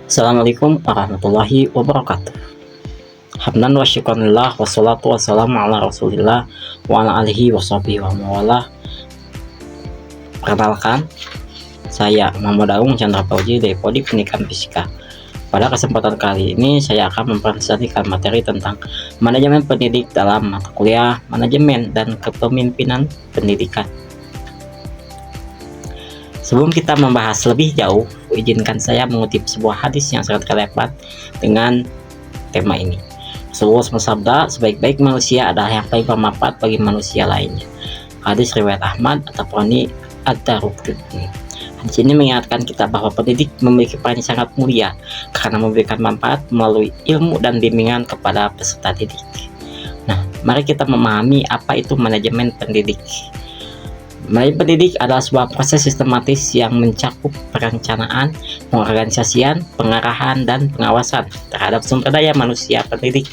Assalamualaikum warahmatullahi wabarakatuh. Hamdan wa syukranillah wassalatu wassalamu ala rasulillah wa ala alihi washabihi wa mawalah. Perkenalkan, saya Muhammad Agung Chandra Fauzi dari Prodi Pendidikan Fisika. Pada kesempatan kali ini saya akan mempresentasikan materi tentang manajemen pendidik dalam mata kuliah manajemen dan kepemimpinan pendidikan. Sebelum kita membahas lebih jauh, izinkan saya mengutip sebuah hadis yang sangat relevan dengan tema ini. Rasulullah bersabda, sebaik-baik manusia adalah yang paling bermanfaat bagi manusia lainnya. Hadis riwayat Ahmad ataupun Ad-Darqutni. Hadis ini mengingatkan kita bahwa pendidik memiliki peran yang sangat mulia karena memberikan manfaat melalui ilmu dan bimbingan kepada peserta didik. Nah, mari kita memahami apa itu manajemen pendidik. Manajemen pendidik adalah sebuah proses sistematis yang mencakup perencanaan, pengorganisasian, pengarahan, dan pengawasan terhadap sumber daya manusia pendidik.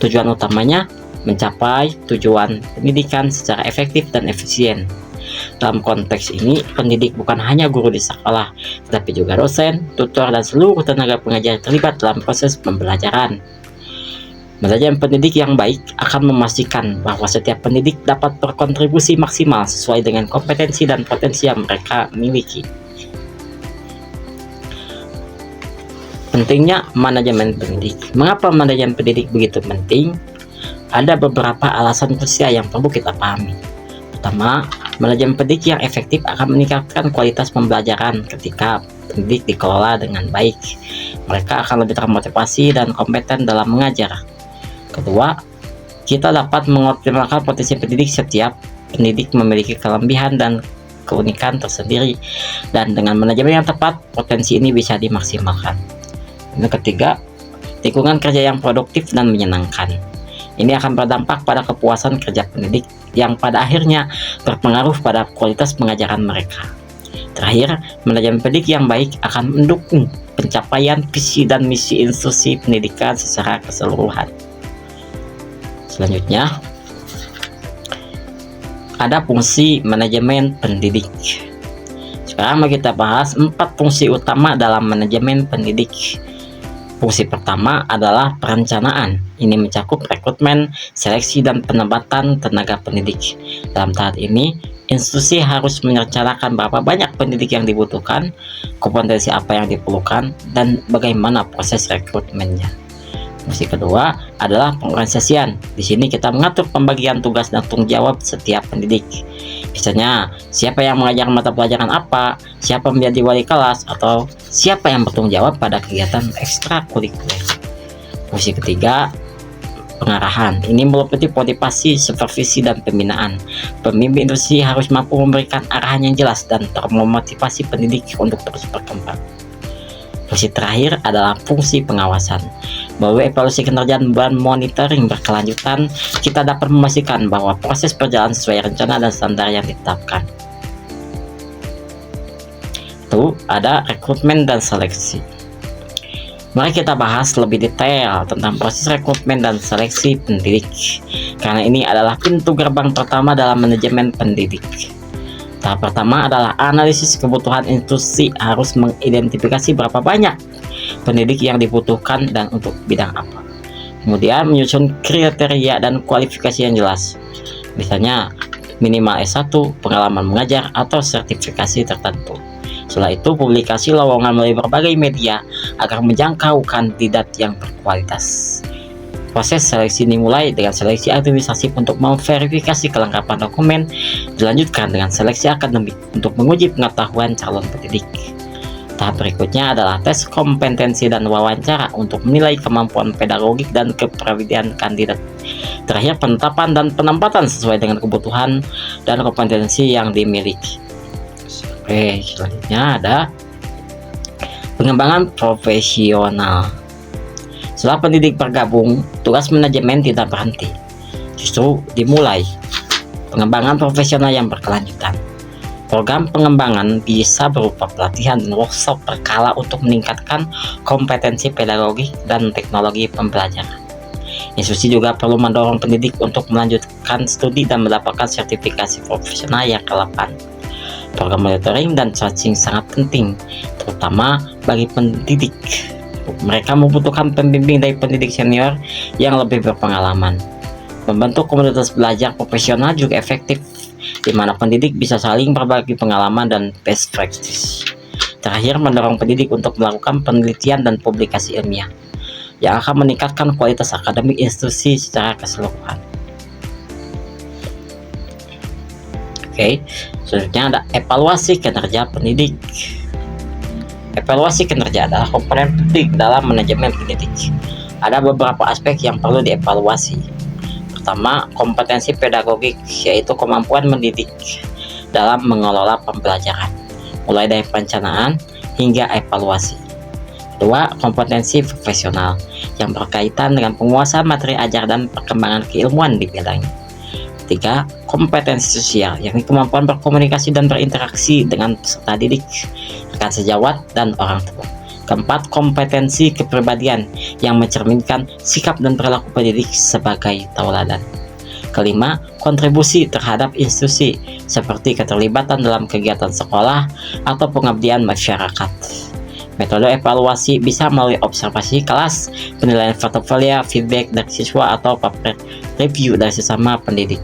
Tujuan utamanya mencapai tujuan pendidikan secara efektif dan efisien. Dalam konteks ini, pendidik bukan hanya guru di sekolah, tetapi juga dosen, tutor, dan seluruh tenaga pengajar terlibat dalam proses pembelajaran. Manajemen pendidik yang baik akan memastikan bahwa setiap pendidik dapat berkontribusi maksimal sesuai dengan kompetensi dan potensi yang mereka miliki. Pentingnya manajemen pendidik. Mengapa manajemen pendidik begitu penting? Ada beberapa alasan krusial yang perlu kita pahami. Pertama, manajemen pendidik yang efektif akan meningkatkan kualitas pembelajaran ketika pendidik dikelola dengan baik. Mereka akan lebih termotivasi dan kompeten dalam mengajar. Kedua, kita dapat mengoptimalkan potensi pendidik. Setiap pendidik memiliki kelebihan dan keunikan tersendiri, dan dengan manajemen yang tepat, potensi ini bisa dimaksimalkan. Yang ketiga, lingkungan kerja yang produktif dan menyenangkan. Ini akan berdampak pada kepuasan kerja pendidik yang pada akhirnya berpengaruh pada kualitas pengajaran mereka. Terakhir, manajemen pendidik yang baik akan mendukung pencapaian visi dan misi institusi pendidikan secara keseluruhan. Selanjutnya, ada fungsi manajemen pendidik. Sekarang mari kita bahas 4 fungsi utama dalam manajemen pendidik. Fungsi pertama adalah perencanaan. Ini mencakup rekrutmen, seleksi, dan penempatan tenaga pendidik. Dalam tahap ini, institusi harus merencanakan berapa banyak pendidik yang dibutuhkan, kompetensi apa yang diperlukan, dan bagaimana proses rekrutmennya. Fungsi kedua adalah pengorganisasian. Di sini kita mengatur pembagian tugas dan tanggung jawab setiap pendidik. Misalnya, siapa yang mengajar mata pelajaran apa, siapa menjadi wali kelas, atau siapa yang bertanggung jawab pada kegiatan ekstrakurikuler. Fungsi ketiga, pengarahan. Ini meliputi motivasi, supervisi, dan pembinaan. Pemimpin institusi harus mampu memberikan arahan yang jelas dan termotivasi pendidik untuk terus berkembang. Fungsi terakhir adalah fungsi pengawasan. Melalui evaluasi kinerja dan monitoring berkelanjutan, kita dapat memastikan bahwa proses berjalan sesuai rencana dan standar yang ditetapkan. Itu ada rekrutmen dan seleksi. Mari kita bahas lebih detail tentang proses rekrutmen dan seleksi pendidik, karena ini adalah pintu gerbang pertama dalam manajemen pendidik. Tahap pertama adalah analisis kebutuhan institusi. Harus mengidentifikasi berapa banyak pendidik yang dibutuhkan dan untuk bidang apa. Kemudian menyusun kriteria dan kualifikasi yang jelas. Misalnya minimal S1, pengalaman mengajar, atau sertifikasi tertentu. Setelah itu publikasi lowongan melalui berbagai media agar menjangkau kandidat yang berkualitas. Proses seleksi dimulai dengan seleksi administratif untuk memverifikasi kelengkapan dokumen, dilanjutkan dengan seleksi akademik untuk menguji pengetahuan calon pendidik. Tahap berikutnya adalah tes kompetensi dan wawancara untuk menilai kemampuan pedagogik dan kepribadian kandidat. Terakhir, penetapan dan penempatan sesuai dengan kebutuhan dan kompetensi yang dimiliki. Oke, selanjutnya ada pengembangan profesional. Setelah pendidik bergabung, tugas manajemen tidak berhenti, justru dimulai. Pengembangan profesional yang berkelanjutan. Program pengembangan bisa berupa pelatihan dan workshop berkala untuk meningkatkan kompetensi pedagogik dan teknologi pembelajaran. Institusi juga perlu mendorong pendidik untuk melanjutkan studi dan mendapatkan sertifikasi profesional yang relevan. Program monitoring dan coaching sangat penting, terutama bagi pendidik. Mereka membutuhkan pembimbing dari pendidik senior yang lebih berpengalaman. Membentuk komunitas belajar profesional juga efektif, di mana pendidik bisa saling berbagi pengalaman dan best practice. Terakhir, mendorong pendidik untuk melakukan penelitian dan publikasi ilmiah yang akan meningkatkan kualitas akademik institusi secara keseluruhan. Oke, selanjutnya ada evaluasi kinerja pendidik. Evaluasi kinerja adalah komponen penting dalam manajemen pendidik. Ada beberapa aspek yang perlu dievaluasi. Pertama, kompetensi pedagogik, yaitu kemampuan mendidik dalam mengelola pembelajaran, mulai dari perencanaan hingga evaluasi. Kedua, kompetensi profesional yang berkaitan dengan penguasaan materi ajar dan perkembangan keilmuan di bidangnya. Ketiga, kompetensi sosial, yakni kemampuan berkomunikasi dan berinteraksi dengan peserta didik, rekan sejawat, dan orang tua. Keempat, kompetensi kepribadian yang mencerminkan sikap dan perilaku pendidik sebagai tauladan. Kelima, kontribusi terhadap institusi seperti keterlibatan dalam kegiatan sekolah atau pengabdian masyarakat. Metode evaluasi bisa melalui observasi kelas, penilaian portofolio, feedback dari siswa, atau paper review dari sesama pendidik.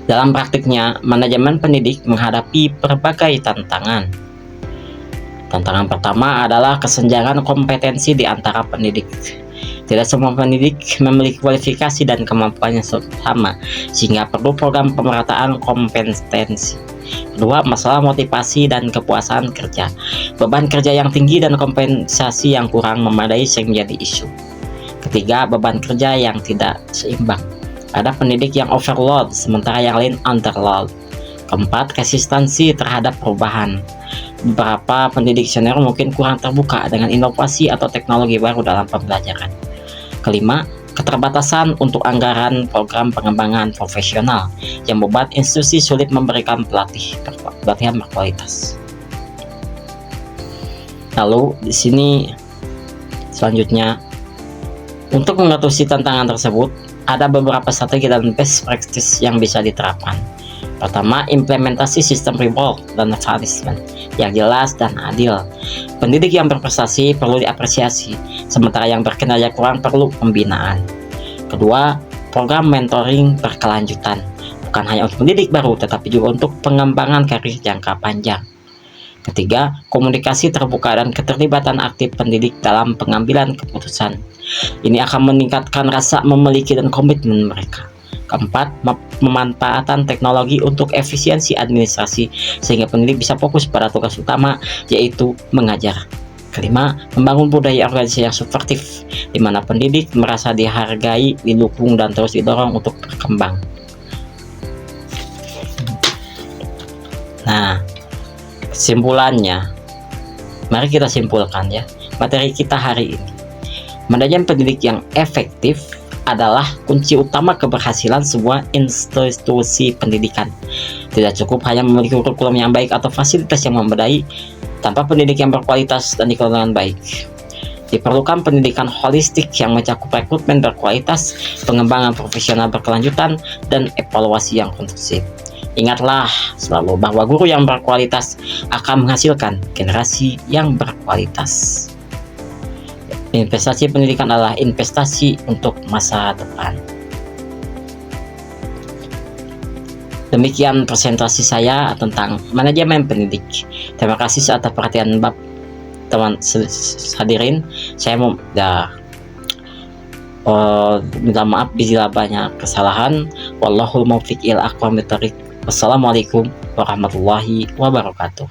Dalam praktiknya, manajemen pendidik menghadapi berbagai tantangan. Tantangan pertama adalah kesenjangan kompetensi di antara pendidik. Tidak semua pendidik memiliki kualifikasi dan kemampuan yang sama, sehingga perlu program pemerataan kompetensi. Kedua, masalah motivasi dan kepuasan kerja. Beban kerja yang tinggi dan kompensasi yang kurang memadai sering menjadi isu. Ketiga, beban kerja yang tidak seimbang. Ada pendidik yang overload, sementara yang lain underload. Keempat, konsistensi terhadap perubahan. Beberapa pendidik senior mungkin kurang terbuka dengan inovasi atau teknologi baru dalam pembelajaran. Kelima, keterbatasan untuk anggaran program pengembangan profesional yang membuat institusi sulit memberikan pelatihan berkualitas. Lalu di sini selanjutnya, untuk mengatasi tantangan tersebut, ada beberapa strategi dan best practice yang bisa diterapkan. Pertama, implementasi sistem reward dan punishment yang jelas dan adil. Pendidik yang berprestasi perlu diapresiasi, sementara yang berkinerja kurang perlu pembinaan. Kedua, program mentoring berkelanjutan, bukan hanya untuk pendidik baru, tetapi juga untuk pengembangan karir jangka panjang. Ketiga, komunikasi terbuka dan keterlibatan aktif pendidik dalam pengambilan keputusan. Ini akan meningkatkan rasa memiliki dan komitmen mereka. Keempat, pemanfaatan teknologi untuk efisiensi administrasi sehingga pendidik bisa fokus pada tugas utama, yaitu mengajar. Kelima, membangun budaya organisasi yang suportif, di mana pendidik merasa dihargai, didukung, dan terus didorong untuk berkembang. Nah, kesimpulannya, mari kita simpulkan ya materi kita hari ini. Manajemen pendidik yang efektif adalah kunci utama keberhasilan sebuah institusi pendidikan. Tidak cukup hanya memiliki kurikulum yang baik atau fasilitas yang memadai, tanpa pendidik yang berkualitas dan dikelola dengan baik. Diperlukan pendidikan holistik yang mencakup rekrutmen berkualitas, pengembangan profesional berkelanjutan, dan evaluasi yang kondusif. Ingatlah selalu bahwa guru yang berkualitas akan menghasilkan generasi yang berkualitas. Investasi pendidikan adalah investasi untuk masa depan. Demikian presentasi saya tentang manajemen pendidik. Terima kasih atas perhatian teman hadirin. Saya mau minta maaf bila banyak kesalahan. Wallahul muwaffiq ila aqwamit thoriq. Wassalamualaikum warahmatullahi wabarakatuh.